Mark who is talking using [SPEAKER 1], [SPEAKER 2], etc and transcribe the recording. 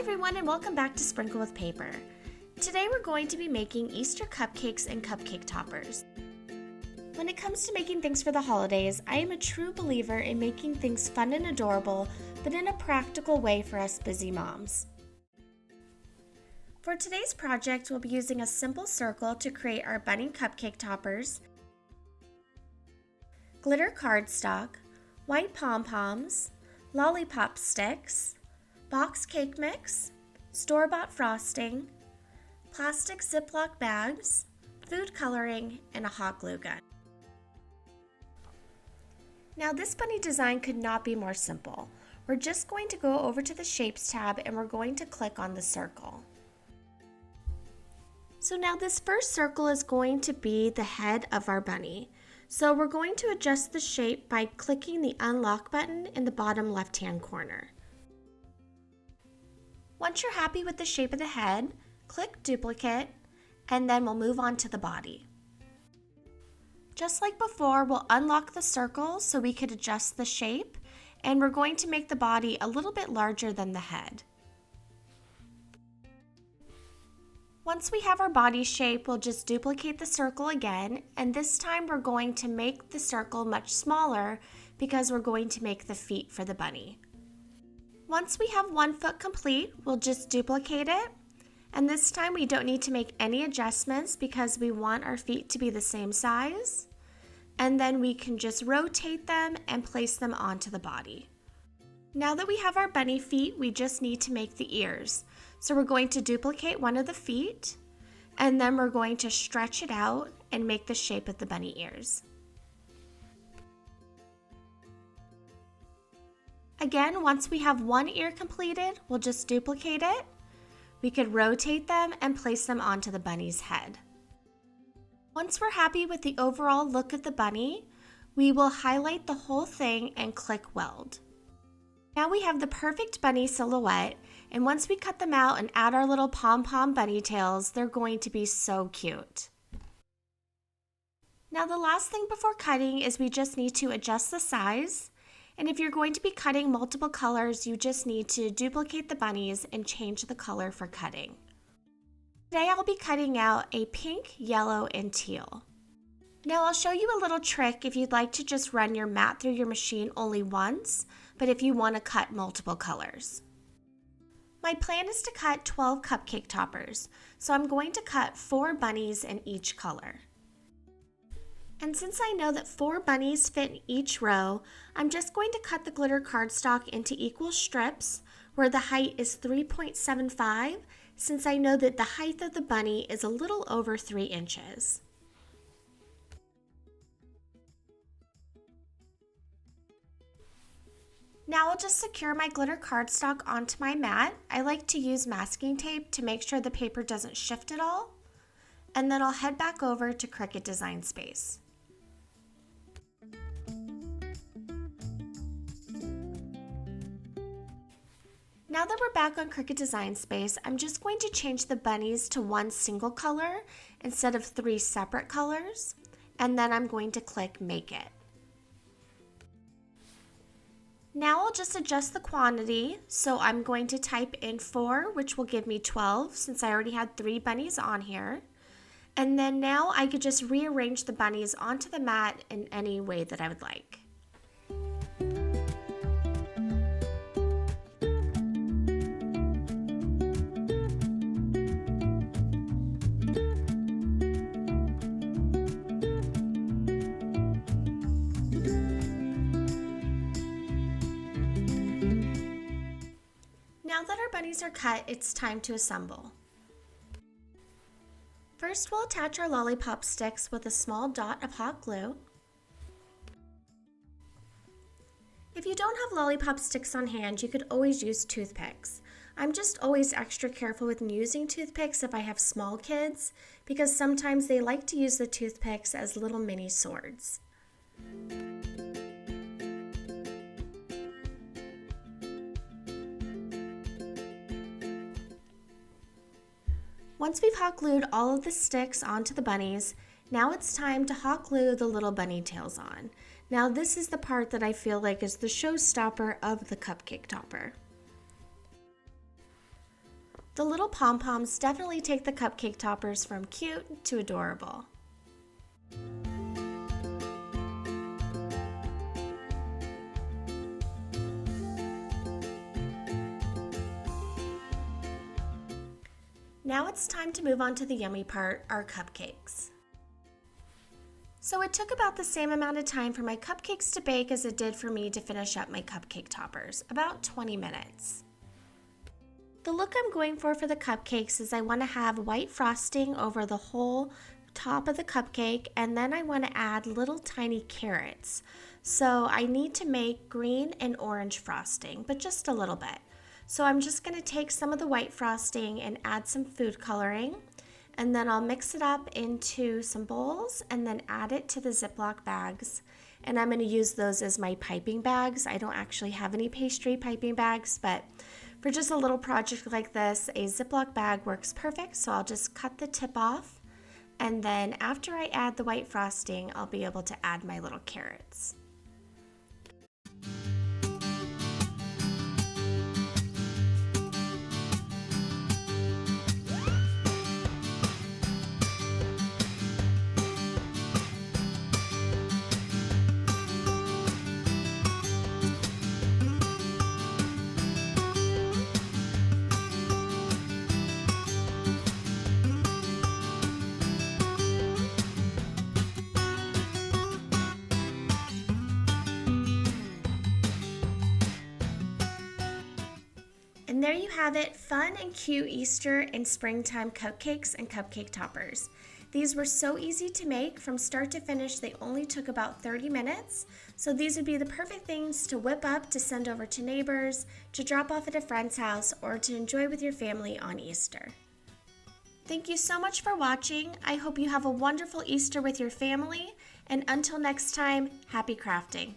[SPEAKER 1] everyone, and welcome back to Sprinkle with Paper. Today we're going to be making Easter cupcakes and cupcake toppers. When it comes to making things for the holidays, I am a true believer in making things fun and adorable, but in a practical way for us busy moms. For today's project, we'll be using a simple circle to create our bunny cupcake toppers, glitter cardstock, white pom-poms, lollipop sticks, box cake mix, store-bought frosting, plastic Ziploc bags, food coloring, and a hot glue gun. Now this bunny design could not be more simple. We're just going to go over to the Shapes tab and we're going to click on the circle. So now this first circle is going to be the head of our bunny. So we're going to adjust the shape by clicking the unlock button in the bottom left-hand corner. Once you're happy with the shape of the head, click duplicate, and then we'll move on to the body. Just like before, we'll unlock the circle so we could adjust the shape, and we're going to make the body a little bit larger than the head. Once we have our body shape, we'll just duplicate the circle again, and this time we're going to make the circle much smaller because we're going to make the feet for the bunny. Once we have one foot complete, we'll just duplicate it, and this time we don't need to make any adjustments because we want our feet to be the same size, and then we can just rotate them and place them onto the body. Now that we have our bunny feet, we just need to make the ears. So we're going to duplicate one of the feet, and then we're going to stretch it out and make the shape of the bunny ears. Again, once we have one ear completed, we'll just duplicate it. We could rotate them and place them onto the bunny's head. Once we're happy with the overall look of the bunny, we will highlight the whole thing and click Weld. Now we have the perfect bunny silhouette, and once we cut them out and add our little pom-pom bunny tails, they're going to be so cute. Now the last thing before cutting is we just need to adjust the size. And if you're going to be cutting multiple colors, you just need to duplicate the bunnies and change the color for cutting. Today I'll be cutting out a pink, yellow, and teal. Now I'll show you a little trick if you'd like to just run your mat through your machine only once, but if you want to cut multiple colors. My plan is to cut 12 cupcake toppers, so I'm going to cut 4 bunnies in each color. And since I know that 4 bunnies fit in each row, I'm just going to cut the glitter cardstock into equal strips where the height is 3.75, since I know that the height of the bunny is a little over 3 inches. Now I'll just secure my glitter cardstock onto my mat. I like to use masking tape to make sure the paper doesn't shift at all. And then I'll head back over to Cricut Design Space. Now that we're back on Cricut Design Space, I'm just going to change the bunnies to one single color instead of 3 separate colors, and then I'm going to click Make It. Now I'll just adjust the quantity, so I'm going to type in 4, which will give me 12 since I already had 3 bunnies on here. And then now I could just rearrange the bunnies onto the mat in any way that I would like. Now that our bunnies are cut, it's time to assemble. First, we'll attach our lollipop sticks with a small dot of hot glue. If you don't have lollipop sticks on hand, you could always use toothpicks. I'm just always extra careful with using toothpicks if I have small kids, because sometimes they like to use the toothpicks as little mini swords. Once we've hot glued all of the sticks onto the bunnies, now it's time to hot glue the little bunny tails on. Now this is the part that I feel like is the showstopper of the cupcake topper. The little pom-poms definitely take the cupcake toppers from cute to adorable. Now it's time to move on to the yummy part, our cupcakes. So it took about the same amount of time for my cupcakes to bake as it did for me to finish up my cupcake toppers, about 20 minutes. The look I'm going for the cupcakes is I want to have white frosting over the whole top of the cupcake, and then I want to add little tiny carrots. So I need to make green and orange frosting, but just a little bit. So I'm just going to take some of the white frosting and add some food coloring, and then I'll mix it up into some bowls and then add it to the Ziploc bags. And I'm going to use those as my piping bags. I don't actually have any pastry piping bags, but for just a little project like this, a Ziploc bag works perfect. So I'll just cut the tip off, and then after I add the white frosting, I'll be able to add my little carrots. And there you have it, fun and cute Easter and springtime cupcakes and cupcake toppers. These were so easy to make. From start to finish, they only took about 30 minutes. So these would be the perfect things to whip up to send over to neighbors, to drop off at a friend's house, or to enjoy with your family on Easter. Thank you so much for watching. I hope you have a wonderful Easter with your family. And until next time, happy crafting.